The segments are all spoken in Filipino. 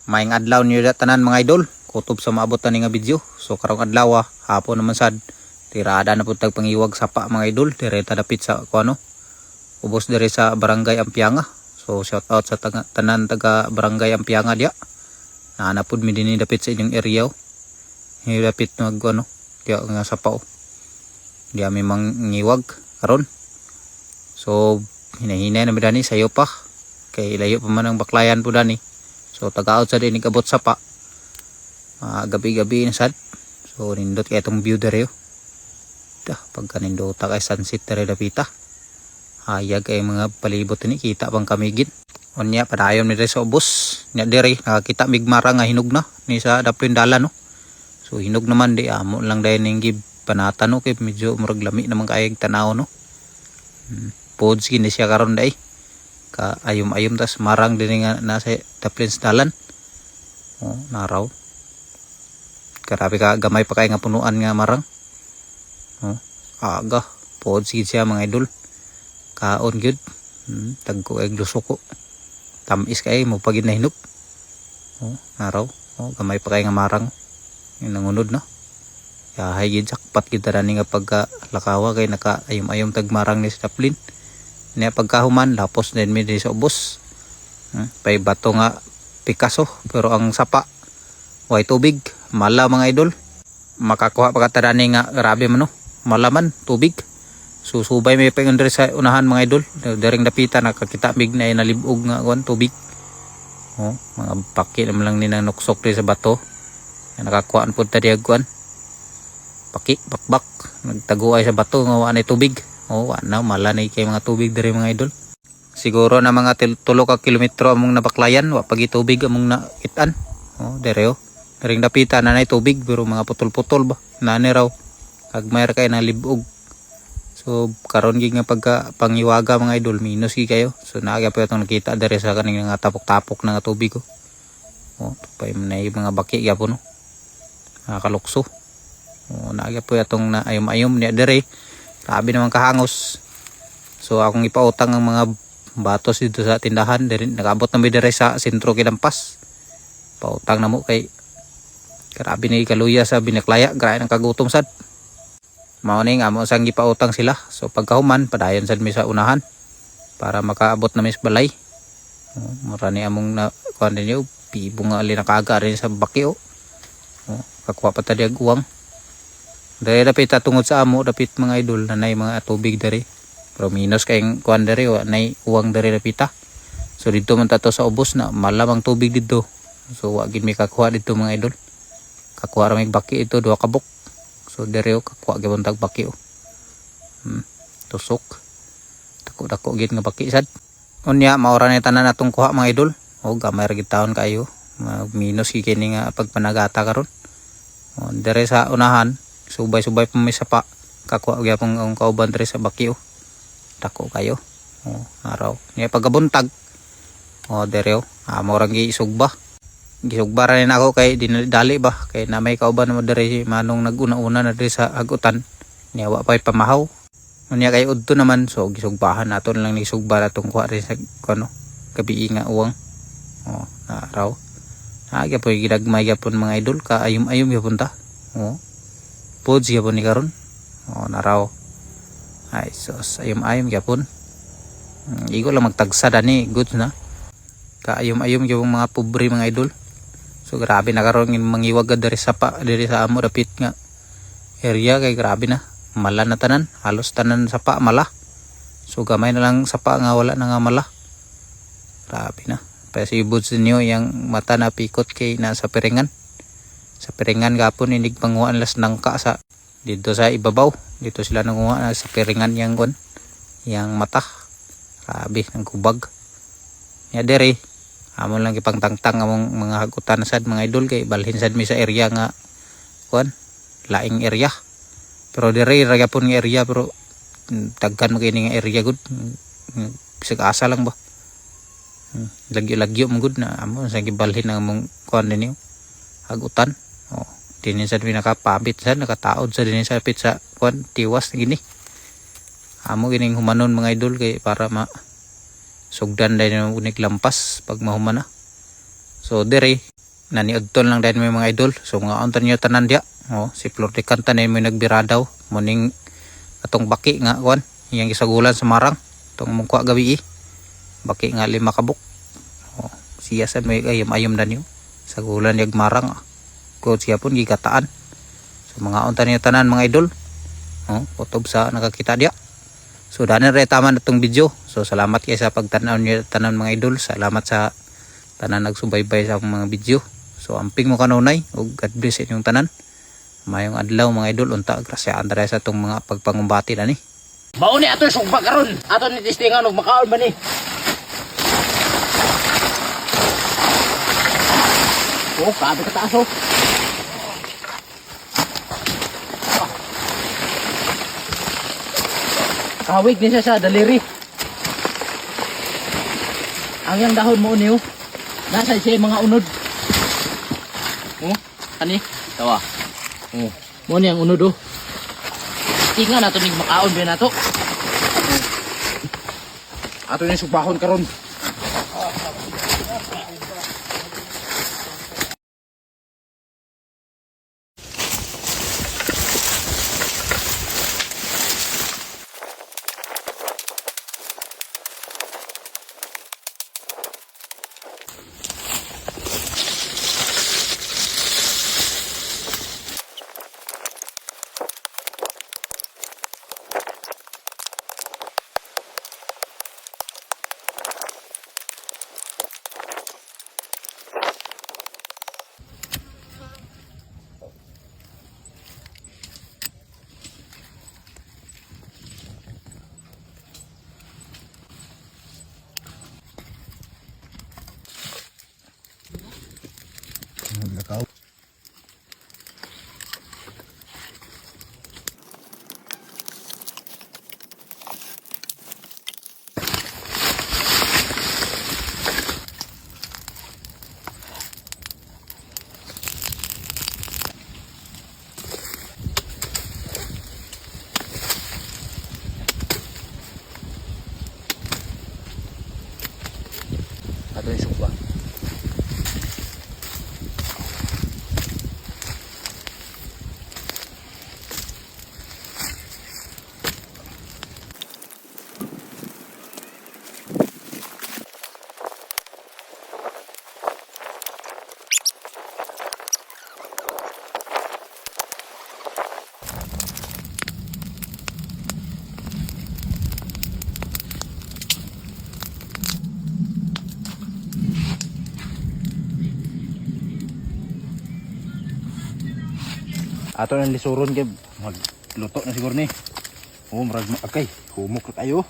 Maayong adlaw niyo tanan mga idol. Kutob sa maabot na nga video. So karong adlaw hapon naman sad tirada na pud tag pangiwag sapa mga idol. Dire ta dapit sa kuano. Ubos dire sa Barangay Ampianga. So shout out sa tanan taga Barangay Ampianga dia. Na pud mi dinhi dapit sa inyong area. Hi dapit mag ano dia nga sapa. Dia mi mangiwag karon. So hinahinay na mi dani sayo pa. Kay layo pa man ang baklayan po dani. So taga-out sa din ikabot sapa. Gabi-gabi na sad. So nindot kay itong view dere. Pagka nindot kay sunset dere dapita. Hayag kay mga palibot ni kita pang kamigin. Unya padayon mi dere sa ubos. Nya dere nakakita migmara nga hinog na ni sa daplin dala no. So hinog naman di amo lang dayon ning panatan no kay medyo murag lami naman kay tanaw no. Pods gini siya karon dai. Ka ayom-ayom tas marang din nga nasa daplin dalan. Naraw. Karabi ka gamay pa kay nga punuan nga marang. Aga pod sige siya mga idol. Kaon gyud. Tagko eg lusoko. Tamis kay mo pagid na hinog. Naraw. Gamay pa kay nga marang. Yung nangunod no. Yahay gid sakpat kita rani nga pagka lakawa kay naka ayom-ayom tag marang ni sa daplin. Niya pagkahuman lapos din mi sa ubos. Pay bato nga Picasso pero ang sapa way tubig mala mga idol. Makakuha pagkatarani nga grabe man no. Malaman tubig. Susubay may pengon diri sa unahan mga idol. Daring dapitan nakakita mig na nalibog nga kuan tubig. Mga paki naman lang ni nang nuksok diri sa bato. Nakakuhaan pud ta diag kuan. Paki bakbak nagtaguay sa bato nga wa na tubig. Wala mala na kay mga tubig diri mga idol. Siguro na mga 3 ka kilometro among nabaklayan wa pagi tubig among nakitaan. Dere Daring dapitan na nay tubig pero mga putol-putol ba. Nani raw kag mayar kay nalibog. So karon gid nga pagka pangiwaga mga idol minus gi kayo. So naagya pa itong nakita dere sa kaning nga tapok-tapok na nga tubig ko. Pay manay mga baki gyapon no. Nakakalukso. Naagya po itong na ayom-ayom niya dere. Grabe naman kahangos. So akong ipautang ang mga batos dito sa tindahan. Nakaabot na may dire sa sentro Kilampas. Pautang na mo kay grabe na ikaluya sa Binaklaya. Grabe ng kagutom sad. Mauning amo sang ipautang sila. So pagkahuman padayon sad mi sa unahan. Para makaabot na mis balay. Marani among na kuan ninyo. Pibo nga ali nakaga rin sa bakyo. Kakuha pa tadi ag uwang. Dari dapit tungod sa amo dapit mga idol na nay mga tubig dari. Pero minus kay kuan dari wa nay uwang dari dapita. So dito man tato sa ubos na malamang tubig dito. So wa gid mi kakuha dito mga idol. Kakuha ra mig baki ito 2 kabok. So dari kakuha gyud tag baki. Tusok. Dako gid nga baki sad. Unya maora ni tanan atong kuha mga idol. Gamay ra gid taon kayo. Minus kini nga pagpanagata karon. Dari sa unahan subay-subay pa may sapa. Kakuha gyapon ang kauban diri sa bakyo. Dako kayo. Araw. Niya pagabuntag. Dere amo ra gi isugba. Gisugba ra na ako kay dinali ba kay na may kauban mo diri manong naguna-una na diri sa agutan. Niya wa pay pamahaw. Unya kay udto naman so gisugbahan naton lang ni sugba ratong kuha rin sa kuno. Gabi nga uwang. Araw. Aga po gidagmay gyapon mga idol ka ayom-ayom gyapon ta. Pods gyapon ni karon. Naraw. Ay sos ayom-ayom gyapon. Igo lang magtagsa dani goods na. Kaayom-ayom gyapon mga pobre mga idol. So grabe na karon mangiwag diri sa amo dapit nga area kay grabe na. Mala na tanan, halos tanan sapa mala. So gamay na lang sapa nga wala na nga mala. Grabe na. Pasibot sa inyo yang mata na pikot kay nasa piringan. Sa piringan gapon inig panguhaan las nangka sa dito sa ibabaw. Dito sila nanguha sa piringan yang kon yang mata. Grabe ng kubag. Ya dere amo lang ipangtangtang among mga hagutan sad mga idol kay balhin sad mi sa area nga kon laing area. Pero dere ra gyapon nga area pero daghan mo kini nga area gud. Bisag asa lang ba. Lagyo mo gud na amo sa gibalhin ang among kon ninyo hagutan. Dinhi sad mi nakapabit sad nakataod sa dinhi sa pit sa kon tiwas gini. Amo gining humanon mga idol kay para sugdan dahil ng unik lampas pag mahuman na. So dire naniudton lang dahil may mga idol. So mga unta niyo tanan dia. Si Flor de Canta na may nagbira daw. Muning atong baki nga kuan, iyang isagulan sa marang. Itong mungkwa gabi baki nga 5 kabuk. Siya sa may ayom na niyo. Sagulan yag marang. Ko siya pun gigataan. So mga unta niyo tanan mga idol. Utob sa nakakita dia. So dani ra tama natong video. So salamat kay sa pagtan-aw niyo tanan mga idol. Salamat sa tanan nagsubaybay sa akong mga video. So amping mo kanunay ug God bless inyong tanan. Mayong adlaw mga idol, unta grasyaan dara sa tong mga pagpangumbati na ni. Mao ni ato sugba karon. Ato ni testingan og makaon ba ni? Kabe ka taas Kawig ni siya sa daliri. Ang yang dahon mo niyo. Nasa siya mga unod. Ani? Tawa. Mo ni ang unod Tinga nato ning makaon ba nato. Ato ni sugbahon karon. Ato ni sugba. Ato nang lisuron kay magluto na siguro ni. Murag akay, humok na tayo.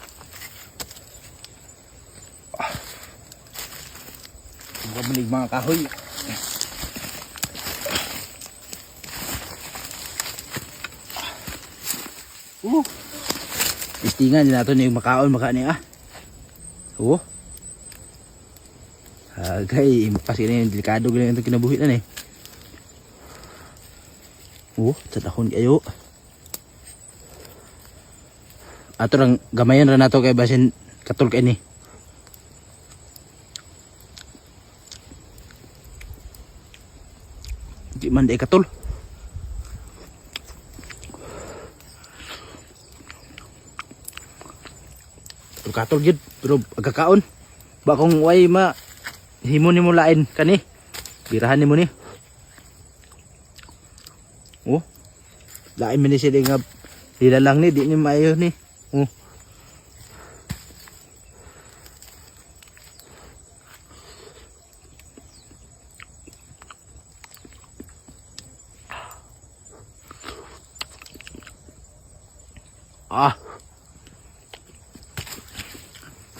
Manig mga kahoy. Istingan din nato ni makaon maka ni Agay, pasti na yung delikado galing itong kinabuhi na ni. Tadakon kayo. Ato lang gamayan ra nato kay basin katul kay ni. Di man day katul. Katul gid pero agakaon. Ba kung way ma himo nimo lain kani. Birahan nimo ni. Lain man ni sila nga dilalang ni, di ni maayo ni.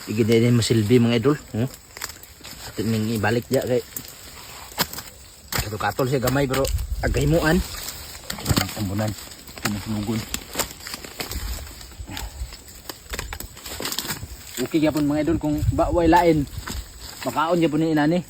Sige din masilbi mga idol. Atin ning ibalik diya kay katol siya gamay pero agaymuan. Tambunan, sinusunugon. Okay gyapon mga idol kung way lain. Makaon gyapon ni inani.